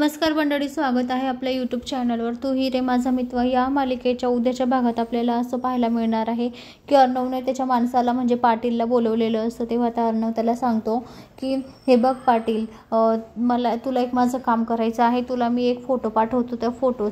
नमस्कार मंडळी, स्वागत आहे आपल्या यूट्यूब चॅनलवर. तू ही रे माझा मित्र या मालिकेच्या उद्याच्या भागात आपल्याला असं पाहायला मिळणार आहे की अर्णवने त्याच्या माणसाला म्हणजे पाटीलला बोलवलेलं असतं. तेव्हा आता अर्णव त्याला सांगतो की हे बघ पाटील, मला तुला एक माझं काम करायचं आहे. तुला मी एक फोटो पाठवतो. त्या फोटो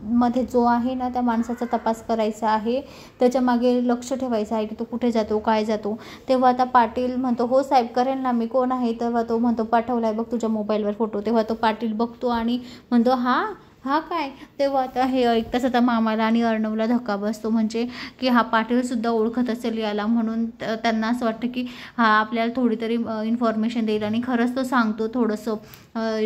मध्ये जो आहे ना त्या माणसाचा तपास करायचा आहे. त्याच्या मागे लक्ष ठेवायचं आहे की तो कुठे जातो, काय जातो. तेव्हा आता पाटील म्हणतो हो साहेब करेल ना, मी कोण आहे. तेव्हा तो म्हणतो पाठवलाय बघ तुझ्या मोबाईलवर फोटो. तेव्हा तो पाटील बघतो आणि म्हणतो हा काय. तेव्हा आता हे ऐकताच आता मामाला आणि अर्णवला धक्का बसतो, म्हणजे की हा पाटीलसुद्धा ओळखत असेल याला. म्हणून त्यांना असं वाटतं की हा आपल्याला थोडी तरी इन्फॉर्मेशन देईल आणि खरंच तो सांगतो थोडंसं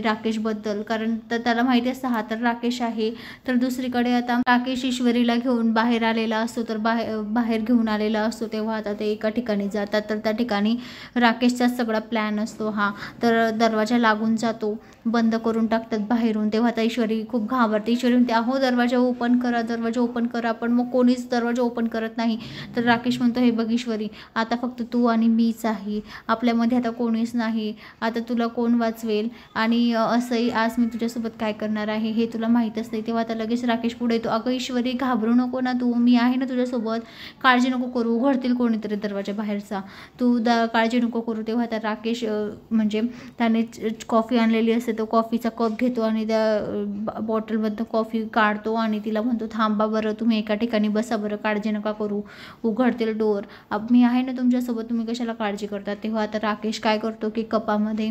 राकेशबद्दल, कारण त्याला माहिती असतं हा तर राकेश आहे. तर दुसरीकडे आता राकेश ईश्वरीला घेऊन बाहेर आलेला असतो, तर बाहेर घेऊन आलेला असतो. तेव्हा आता ते एका ठिकाणी जातात, तर त्या ठिकाणी राकेशचाच सगळा प्लॅन असतो हा. तर दरवाजा लागून जातो, बंद करून टाकतात बाहेरून. तेव्हा आता ईश्वरी खूप घाबरते. ईश्वरी म्हणते अहो दरवाजा ओपन करा, दरवाजा ओपन करा. पण मग कोणीच दरवाजा ओपन करत नाही. तर राकेश म्हणतो हे बघ ईश्वरी, आता फक्त तू आणि मीच आहे, आपल्यामध्ये आता कोणीच नाही. आता तुला कोण वाचवेल आणि असंही आज मी तुझ्यासोबत काय करणार आहे हे तुला माहीतच नाही. तेव्हा आता लगेच राकेश पुढे येतो. अगं ईश्वरी घाबरू नको ना तू, मी आहे ना तुझ्यासोबत, काळजी नको करू. उघडतील कोणीतरी दरवाजा बाहेरचा, तू काळजी नको करू. तेव्हा आता राकेश म्हणजे त्याने कॉफी आणलेली असते, तो कॉफीचा कप घेतो आणि त्या बॉटलमधनं कॉफी काढतो आणि तिला म्हणतो थांबा बरं, तुम्ही एका ठिकाणी बसा बरं, काळजी नका करू, उघडतील डोर, मी आहे ना तुमच्यासोबत, तुम्ही कशाला काळजी करता. तेव्हा आता राकेश काय करतो की कपामध्ये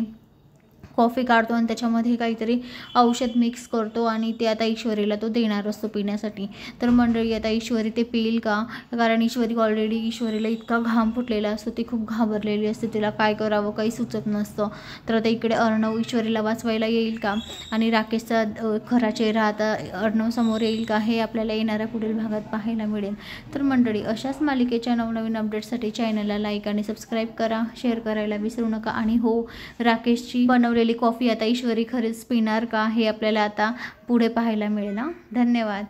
कॉफी काढतो आणि त्याच्यामध्ये काहीतरी औषध मिक्स करतो आणि ते आता ईश्वरीला तो देणार असतो पिण्यासाठी. तर मंडळी आता ईश्वरी ते पिईल का, कारण ईश्वरी ऑलरेडी ईश्वरीला इतका घाम फुटलेला असतो, ती खूप घाबरलेली असते, तिला काय करावं काही सुचत नसतं. तर आता इकडे अर्णव ईश्वरीला वाचवायला येईल का आणि राकेशचा खरा चेहरा आता अर्णव समोर येईल का, हे आपल्याला येणाऱ्या पुढील भागात पाहायला मिळेल. तर मंडळी अशाच मालिकेच्या नवनवीन अपडेट्ससाठी चॅनलला लाईक आणि सबस्क्राईब करा, शेअर करायला विसरू नका. आणि हो, राकेशची बनवलेली कॉफी आता ईश्वरी खरीच पिणार का हे आपल्याला आता पुढे पाहायला मिळेल. धन्यवाद.